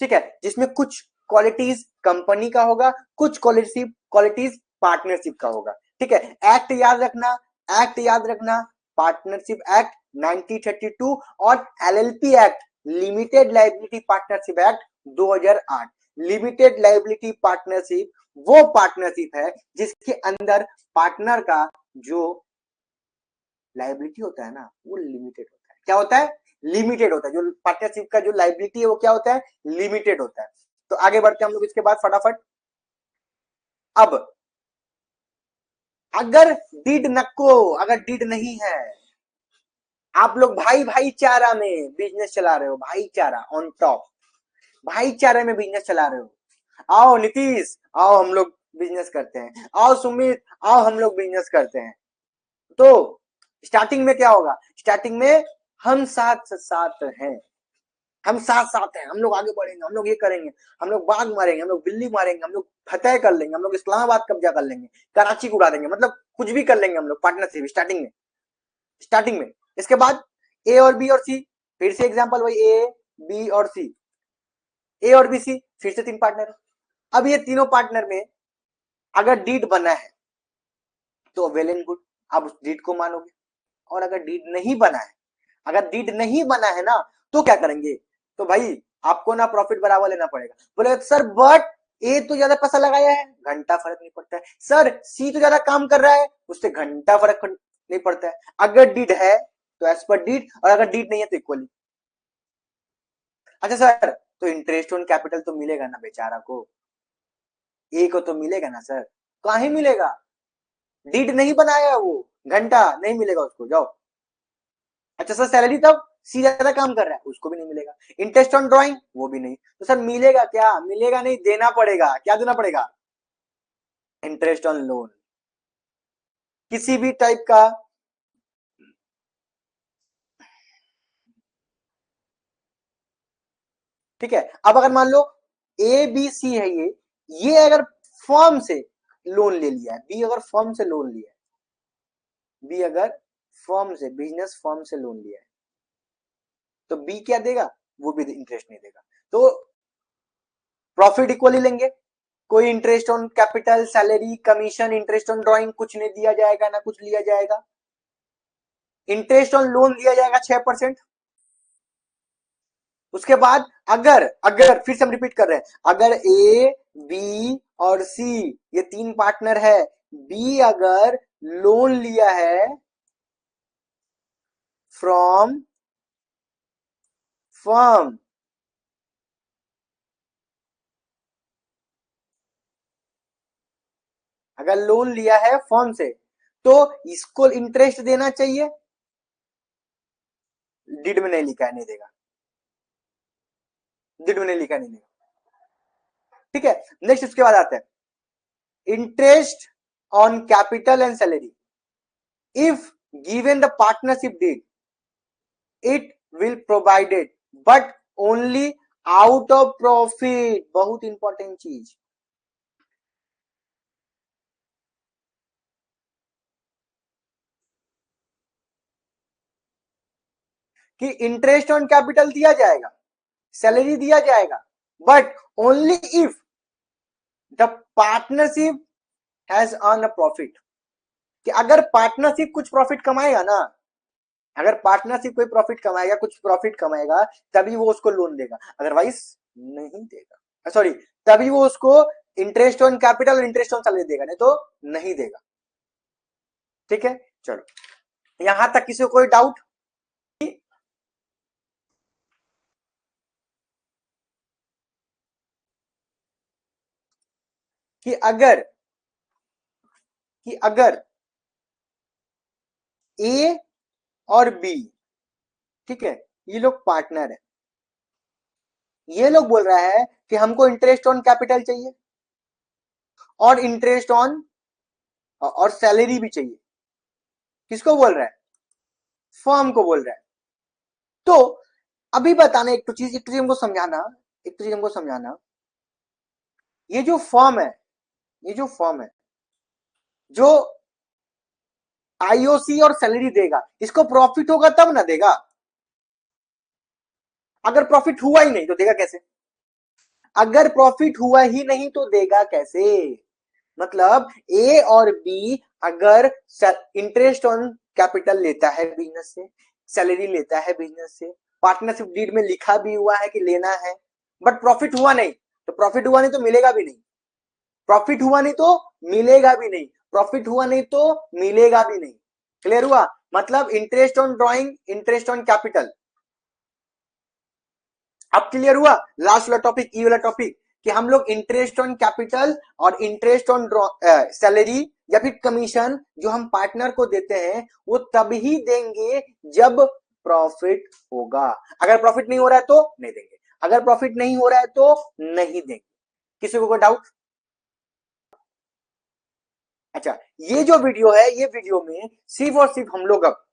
[SPEAKER 1] ठीक है, जिसमें कुछ क्वालिटीज कंपनी का होगा, कुछ क्वालिटीज पार्टनरशिप का होगा, ठीक है। एक्ट याद रखना, एक्ट याद रखना, पार्टनरशिप एक्ट 1932 और LLP act limited liability partnership act 2008। Limited liability partnership वो पार्टनरशिप है जिसके अंदर पार्टनर का जो लाइबिलिटी होता है ना वो लिमिटेड होता है, क्या होता है, लिमिटेड होता है, जो पार्टनरशिप का जो लाइबिलिटी है वो क्या होता है, लिमिटेड होता है। तो आगे बढ़ते हैं हम लोग इसके बाद फटाफट। अब अगर डीड नको, अगर डीड नहीं है, आप लोग भाईचारा में बिजनेस चला रहे हो, भाईचारा ऑन टॉप, भाईचारे में बिजनेस चला रहे हो, आओ नीतीश आओ हम लोग बिजनेस करते हैं, आओ सुमित आओ हम लोग बिजनेस करते हैं, तो स्टार्टिंग में क्या होगा, स्टार्टिंग में हम साथ साथ हैं, हम साथ साथ हैं, हम लोग आगे बढ़ेंगे, हम लोग ये करेंगे, हम लोग बाग मारेंगे, हम लोग बिल्ली मारेंगे, हम लोग फतेह कर लेंगे, हम लोग इस्लामाबाद कब्जा कर लेंगे, कराची को उड़ा देंगे, मतलब कुछ भी कर लेंगे हम लोग पार्टनरशिप स्टार्टिंग में, स्टार्टिंग में। इसके बाद ए और बी और सी, फिर से एग्जांपल वही ए बी और सी, ए और बी सी फिर से तीन पार्टनर है। अब ये तीनों पार्टनर में अगर डीड बना है तो वेल एंड गुड, आप उस डीड को मानोगे, और अगर डीड नहीं बना है, अगर डीड नहीं बना है ना तो क्या करेंगे, तो भाई आपको ना प्रॉफिट बराबर लेना पड़ेगा। बोले सर बट ए तो ज्यादा पैसा लगाया है, घंटा फर्क नहीं पड़ता है, सर सी तो ज्यादा काम कर रहा है, उससे घंटा फर्क नहीं पड़ता है, अगर डीड है तो एज पर डीड, और अगर डीड नहीं है तो इक्वली। अच्छा सर तो इंटरेस्ट ऑन कैपिटल तो मिलेगा ना बेचारा को, ए को तो मिलेगा ना सर, काहे मिलेगा, डिड नहीं बनाया वो, घंटा नहीं मिलेगा उसको, जाओ। अच्छा सर सैलरी तब सी ज्यादा काम कर रहा है, उसको भी नहीं मिलेगा। इंटरेस्ट ऑन ड्राइंग, वो भी नहीं। तो सर मिलेगा क्या? मिलेगा नहीं, देना पड़ेगा। क्या देना पड़ेगा? इंटरेस्ट ऑन लोन, किसी भी टाइप का। ठीक है, अब अगर मान लो ए बी सी है, ये अगर फर्म से लोन ले लिया है, बी अगर फर्म से लोन लिया है, बी अगर फर्म से, बिजनेस फर्म से लोन लिया है, तो बी क्या देगा? वो भी इंटरेस्ट नहीं देगा। तो प्रॉफिट इक्वली लेंगे, कोई interest on capital, salary, commission, interest on drawing कुछ नहीं दिया जाएगा, ना कुछ लिया जाएगा। इंटरेस्ट ऑन लोन दिया जाएगा 6%। उसके बाद अगर अगर फिर से हम रिपीट कर रहे हैं, अगर ए बी और सी ये तीन पार्टनर है, बी अगर लोन लिया है फ्रॉम फर्म, अगर लोन लिया है फर्म से, तो इसको इंटरेस्ट देना चाहिए। डिड में नहीं लिखा है, नहीं देगा। डिड में नहीं लिखा, नहीं देगा। ठीक है, नेक्स्ट उसके बाद आते हैं interest on capital and salary if given the partnership deed, it will provided but only out of profit. बहुत इंपॉर्टेंट चीज, कि इंटरेस्ट ऑन कैपिटल दिया जाएगा, सैलरी दिया जाएगा, but only if the partnership has earn a profit. कि अगर partnership कुछ प्रॉफिट कमाएगा ना, अगर पार्टनरशिप कोई प्रॉफिट कमाएगा, कुछ प्रॉफिट कमाएगा, तभी वो उसको लोन देगा, अदरवाइज नहीं देगा। सॉरी, तभी वो उसको इंटरेस्ट ऑन कैपिटल और इंटरेस्ट ऑन सैलरी देगा, नहीं तो नहीं देगा। ठीक है, चलो यहां तक किसी को कोई डाउट? कि अगर ए और बी, ठीक है, ये लोग पार्टनर है, ये लोग बोल रहा है कि हमको इंटरेस्ट ऑन कैपिटल चाहिए और इंटरेस्ट ऑन और सैलरी भी चाहिए। किसको बोल रहा है? फर्म को बोल रहा है। तो अभी बताना एक तो चीज हमको समझाना, एक तो चीज हमको समझाना, ये जो फर्म है, ये जो फर्म है जो आईओसी और सैलरी देगा, इसको प्रॉफिट होगा तब ना देगा। अगर प्रॉफिट हुआ ही नहीं तो देगा कैसे? अगर प्रॉफिट हुआ ही नहीं तो देगा कैसे? मतलब ए और बी अगर इंटरेस्ट ऑन कैपिटल लेता है बिजनेस से, सैलरी लेता है बिजनेस से, पार्टनरशिप डीड में लिखा भी हुआ है कि लेना है, बट प्रॉफिट हुआ नहीं, तो प्रॉफिट हुआ नहीं तो मिलेगा भी नहीं, प्रॉफिट हुआ नहीं तो मिलेगा भी नहीं, प्रॉफिट हुआ नहीं तो मिलेगा भी नहीं। क्लियर हुआ? मतलब interest on drawing, interest on capital. अब क्लियर हुआ? लास्ट वाला टॉपिक, ई वाला टॉपिक, कि हम लोग इंटरेस्ट ऑन कैपिटल और इंटरेस्ट ऑन सैलरी या फिर कमीशन जो हम पार्टनर को देते हैं वो तभी देंगे जब प्रॉफिट होगा। अगर प्रॉफिट नहीं हो रहा है तो नहीं देंगे, अगर प्रॉफिट नहीं हो रहा है तो नहीं देंगे। किसी को कोई डाउट? अच्छा, ये जो वीडियो है, ये वीडियो में सिर्फ और सिर्फ हम लोग अब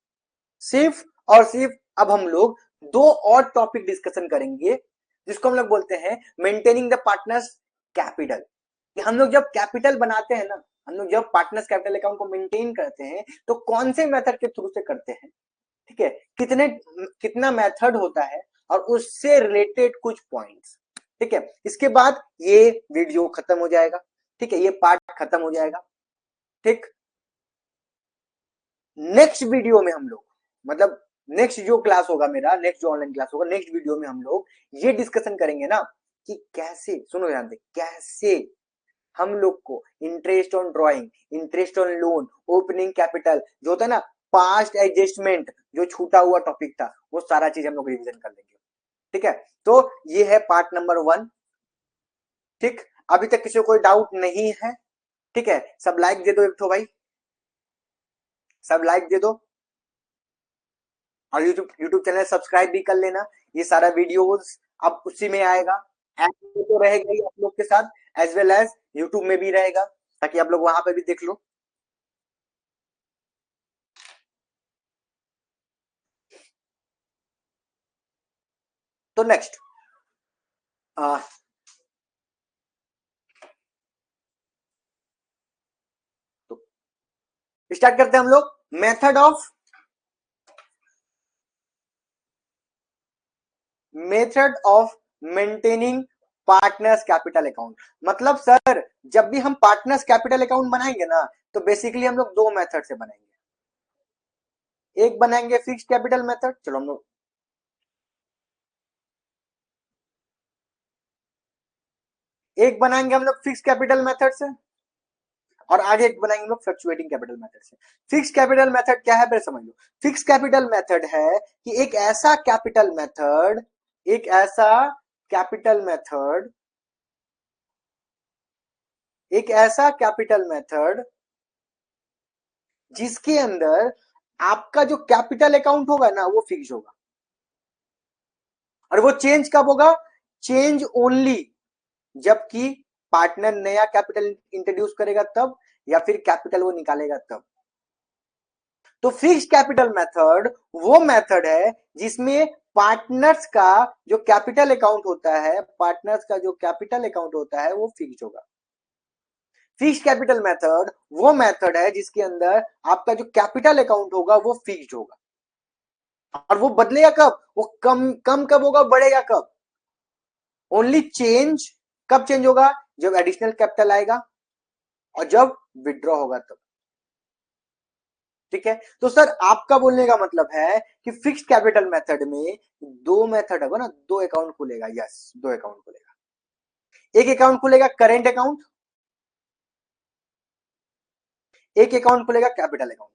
[SPEAKER 1] सिर्फ और सिर्फ अब हम लोग दो और टॉपिक डिस्कशन करेंगे, जिसको हम लोग बोलते हैं मेंटेनिंग द पार्टनर्स कैपिटल। कि हम लोग जब कैपिटल बनाते हैं ना, हम लोग जब पार्टनर्स कैपिटल अकाउंट को मेंटेन करते हैं तो कौन से मेथड के थ्रू से करते हैं, ठीक है, कितना मेथड होता है और उससे रिलेटेड कुछ पॉइंट्स। ठीक है, इसके बाद ये वीडियो खत्म हो जाएगा। ठीक है, ये पार्ट खत्म हो जाएगा। ठीक, नेक्स्ट वीडियो में हम लोग, मतलब नेक्स्ट जो क्लास होगा मेरा, नेक्स्ट जो ऑनलाइन क्लास होगा, नेक्स्ट वीडियो में हम लोग ये डिस्कशन करेंगे ना कि कैसे, सुनो ध्यान दे, कैसे हम लोग को interest on drawing, interest on loan, opening capital जो होता है ना, पास्ट एडजस्टमेंट जो छूटा हुआ टॉपिक था, वो सारा चीज हम लोग रिवीजन कर लेंगे। ठीक है, तो ये है पार्ट नंबर 1। ठीक, अभी तक किसी को कोई डाउट नहीं है? ठीक है, सब लाइक दे दो एक तो भाई। सब लाइक दे दो और यूट्यूब चैनल सब्सक्राइब भी कर लेना। ये सारा वीडियोस अब उसी में आएगा, ऐप में तो रहेगा ही आप लोग के साथ, एज वेल एज यूट्यूब में भी रहेगा, ताकि आप लोग वहां पे भी देख लो। तो नेक्स्ट तो स्टार्ट करते हैं हम लोग method of maintaining partners capital account. मतलब सर जब भी हम पार्टनर्स कैपिटल अकाउंट बनाएंगे ना, तो बेसिकली हम लोग दो मेथड से बनाएंगे। एक बनाएंगे फिक्स्ड कैपिटल मेथड, चलो हम लोग एक बनाएंगे हम लोग फिक्स्ड कैपिटल मेथड से, और आगे एक बनाएंगे हम लोग फ्लक्चुएटिंग कैपिटल मेथड से। फिक्स्ड कैपिटल मेथड क्या है फिर समझ लो। फिक्स्ड कैपिटल मेथड है कि एक ऐसा कैपिटल मेथड एक ऐसा कैपिटल मेथड जिसके अंदर आपका जो कैपिटल अकाउंट होगा ना वो फिक्स होगा, और वो चेंज कब होगा? चेंज ओनली जबकि पार्टनर नया कैपिटल इंट्रोड्यूस करेगा तब, या फिर कैपिटल वो निकालेगा तब। तो फिक्स्ड कैपिटल मेथड वो मेथड है जिसमें पार्टनर्स का जो कैपिटल अकाउंट होता है वो फिक्स्ड होगा। फिक्स्ड कैपिटल मेथड वो मेथड है जिसके अंदर आपका जो कैपिटल अकाउंट होगा वो फिक्स्ड होगा, और वो बदलेगा कब? वो कम कम कब होगा, बढ़ेगा कब? ओनली चेंज कब चेंज होगा? जब एडिशनल कैपिटल आएगा और जब विड्रॉ होगा तब। ठीक है, तो सर आपका बोलने का मतलब है कि फिक्स्ड कैपिटल मेथड में दो मेथड होगा ना, दो अकाउंट खुलेगा। यस, दो अकाउंट खुलेगा। एक अकाउंट खुलेगा करेंट अकाउंट, एक अकाउंट खुलेगा कैपिटल अकाउंट।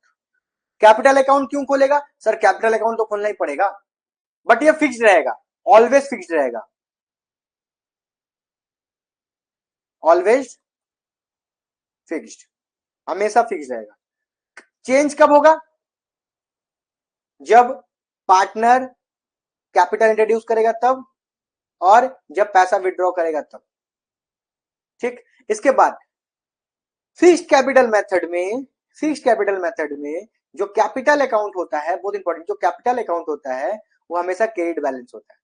[SPEAKER 1] कैपिटल अकाउंट क्यों खोलेगा? सर कैपिटल अकाउंट तो खोलना ही पड़ेगा, बट ये फिक्स्ड रहेगा, ऑलवेज फिक्स्ड रहेगा, ऑलवेज फिक्स्ड, हमेशा फिक्स्ड रहेगा। चेंज कब होगा? जब पार्टनर कैपिटल इंट्रोड्यूस करेगा तब, और जब पैसा विड्रॉ करेगा तब। ठीक, इसके बाद फिक्स्ड कैपिटल मेथड में जो कैपिटल अकाउंट होता है, बहुत इंपॉर्टेंट, जो कैपिटल अकाउंट होता है वो हमेशा क्रेडिट बैलेंस होता है,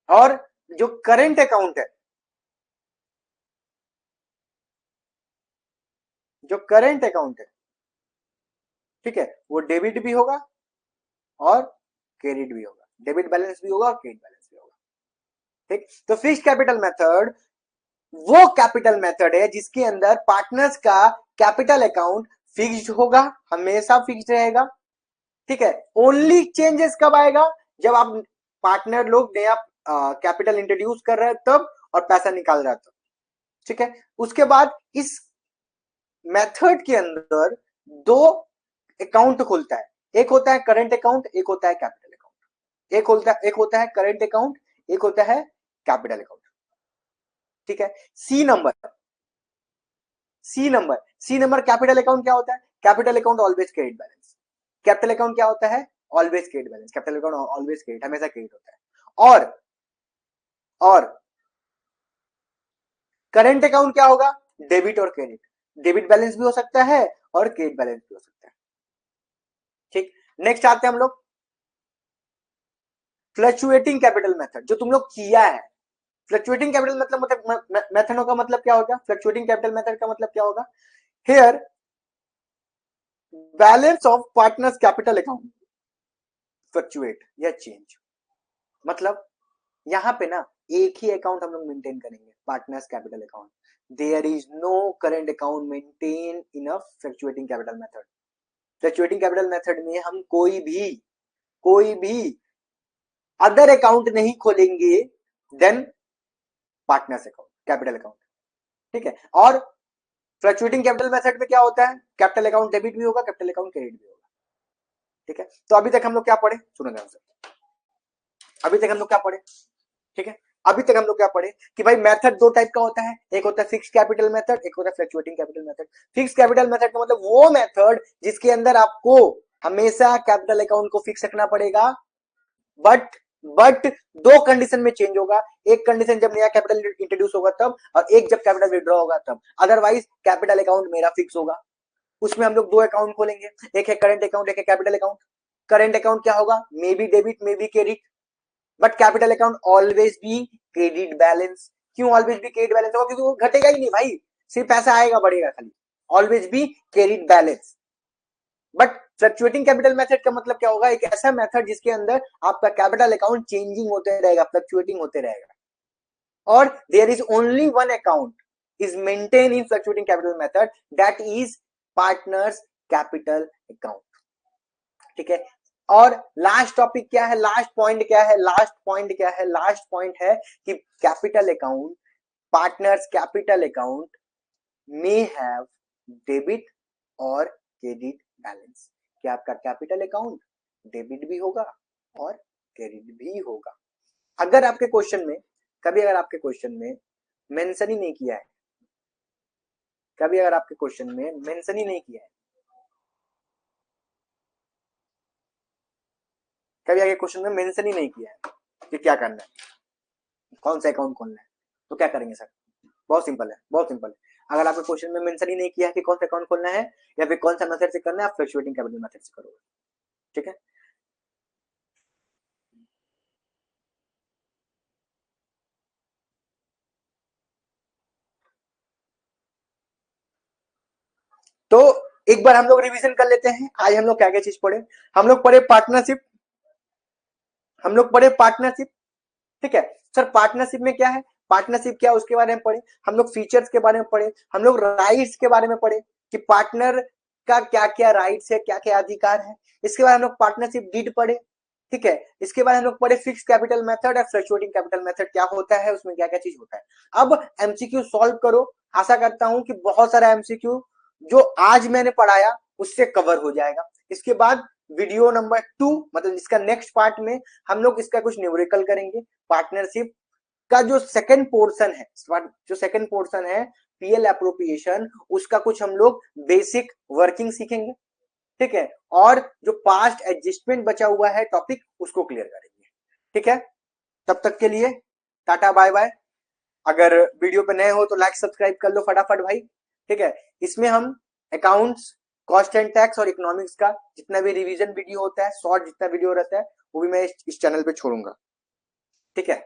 [SPEAKER 1] और जो करेंट अकाउंट है जो करेंट अकाउंट है ठीक है, वो डेबिट भी होगा और क्रेडिट भी होगा, डेबिट बैलेंस भी होगा और क्रेडिट बैलेंस भी होगा। ठीक, तो फिक्स्ड कैपिटल मेथड वो कैपिटल मेथड है जिसके अंदर पार्टनर्स का कैपिटल अकाउंट फिक्स्ड होगा, हमेशा फिक्स्ड रहेगा। ठीक है, ओनली चेंजेस कब आएगा? जब आप पार्टनर लोग नया कैपिटल इंट्रोड्यूस कर रहे हैं तब, और पैसा निकाल रहा है तब। ठीक है, उसके बाद इस मेथड के अंदर दो अकाउंट खुलता है, एक होता है करंट अकाउंट, एक होता है कैपिटल अकाउंट। एक होता है करंट अकाउंट, एक होता है कैपिटल अकाउंट। ठीक है, C number C number capital account क्या होता है? Capital account always credit balance. Capital account क्या होता है? Always credit balance. Capital account always credit, हमेशा क्रेडिट होता है। और करंट अकाउंट क्या होगा? डेबिट और क्रेडिट, डेबिट बैलेंस भी हो सकता है और क्रेडिट बैलेंस भी हो सकता है। ठीक, नेक्स्ट आते हैं हम लोग फ्लक्चुएटिंग कैपिटल मेथड, जो तुम लोग किया है। फ्लक्चुएटिंग कैपिटल मेथड का मतलब क्या होगा? फ्लक्चुएटिंग कैपिटल मेथड का मतलब क्या होगा? Here balance of partners capital account fluctuate या चेंज। मतलब यहां पे ना एक ही अकाउंट हम लोग मेंटेन करेंगे, partners capital account. There is no current account maintain in a fluctuating capital method. Fluctuating capital method में हम कोई भी अदर अकाउंट नहीं खोलेंगे then partners account, capital account. ठीक है, और फ्लक्चुएटिंग कैपिटल मेथड में क्या होता है? कैपिटल अकाउंट डेबिट भी होगा, कैपिटल अकाउंट क्रेडिट भी होगा। ठीक है, तो अभी तक हम लोग क्या पढ़े? सुनो ध्यान से, अभी तक हम लोग क्या पढ़े? ठीक है, अभी तक हम लोग क्या पढ़े कि भाई मेथड दो टाइप का होता है, एक होता है फिक्स कैपिटल मेथड, एक होता है fluctuating capital method. Fix capital method का मतलब वो मेथड जिसके अंदर आपको हमेशा कैपिटल अकाउंट को फिक्स रखना पड़ेगा, बट दो कंडीशन में चेंज होगा, एक कंडीशन जब नया कैपिटल इंट्रोड्यूस होगा तब, और एक जब कैपिटल विड्रॉ होगा तब, अदरवाइज कैपिटल अकाउंट मेरा फिक्स होगा। उसमें हम लोग दो अकाउंट खोलेंगे, एक है करंट अकाउंट, एक है कैपिटल अकाउंट। करंट अकाउंट क्या होगा, may be debit may be credit, but capital account always be credit balance. क्यों ऑलवेज बी क्रेडिट बैलेंस होगा, क्योंकि वो घटेगा ही नहीं भाई, सिर्फ पैसा आएगा बढ़ेगा खाली, always be credit balance. But fluctuating capital method का मतलब क्या होगा, एक ऐसा मेथड जिसके अंदर आपका कैपिटल अकाउंट चेंजिंग होते रहेगा, फ्लक्चुएटिंग होते रहेगा, और there is only one account is maintain in fluctuating capital method, that is partners capital account. ठीक है, और लास्ट टॉपिक क्या है, लास्ट पॉइंट क्या है, लास्ट पॉइंट क्या है, लास्ट पॉइंट है कि capital account, partners capital account may have debit और क्रेडिट बैलेंस। क्या आपका कैपिटल अकाउंट डेबिट भी होगा और क्रेडिट भी होगा। अगर आपके क्वेश्चन में कभी, अगर आपके क्वेश्चन में मेंशन ही नहीं किया है, कभी अगर आपके क्वेश्चन में मेंशन ही नहीं किया है, कभी आगे क्वेश्चन में मेंशन ही नहीं किया है कि क्या करना है, कौन सा अकाउंट खोलना है, तो क्या करेंगे सर, बहुत सिंपल है, बहुत सिंपल है। अगर आपके क्वेश्चन में मेंशन ही नहीं किया है कि कौन सा अकाउंट खोलना है या फिर कौन सा मेथड से करना है, आप फ्लक्चुएटिंग कैपिटल मेथड से करोगे। ठीक है, तो एक बार हम लोग रिवीजन कर लेते हैं, आज हम लोग क्या क्या चीज पढ़े। हम लोग पढ़े पार्टनरशिप, हम लोग पढ़े पार्टनरशिप। ठीक है सर, पार्टनरशिप में क्या है, पार्टनरशिप क्या है उसके बारे में पढ़े, हम लोग फीचर्स के बारे में पढ़े, हम लोग राइट्स के बारे में पढ़े कि पार्टनर का क्या क्या राइट्स है, क्या क्या अधिकार है। इसके बाद हम लोग पार्टनरशिप डीड पढ़े। ठीक है, इसके बाद हम लोग पढ़े फिक्स कैपिटल मेथड और फ्लक्चुएटिंग कैपिटल मेथड क्या होता है, उसमें क्या क्या चीज होता है। अब एमसीक्यू सॉल्व करो, आशा करता हूं कि बहुत सारा एमसीक्यू जो आज मैंने पढ़ाया उससे कवर हो जाएगा। इसके बाद वीडियो नंबर 2 मतलब इसका नेक्स्ट पार्ट में हम लोग इसका कुछ न्यूमेरिकल करेंगे। पार्टनरशिप का जो सेकंड पोर्शन है, जो सेकंड पोर्शन है पीएल एप्रोप्रिएशन, उसका कुछ हम लोग बेसिक वर्किंग सीखेंगे। ठीक है, और जो पास्ट एडजस्टमेंट बचा हुआ है टॉपिक उसको क्लियर करेंगे। ठीक है, तब तक के लिए टाटा बाय बाय। अगर वीडियो पे नए हो तो लाइक सब्सक्राइब कर लो फटाफट भाई। ठीक है, इसमें हम अकाउंट्स, कॉस्ट एंड टैक्स और इकोनॉमिक्स का जितना भी रिवीजन वीडियो होता है, शॉर्ट जितना वीडियो रहता है वो भी मैं इस चैनल पे छोड़ूंगा। ठीक है।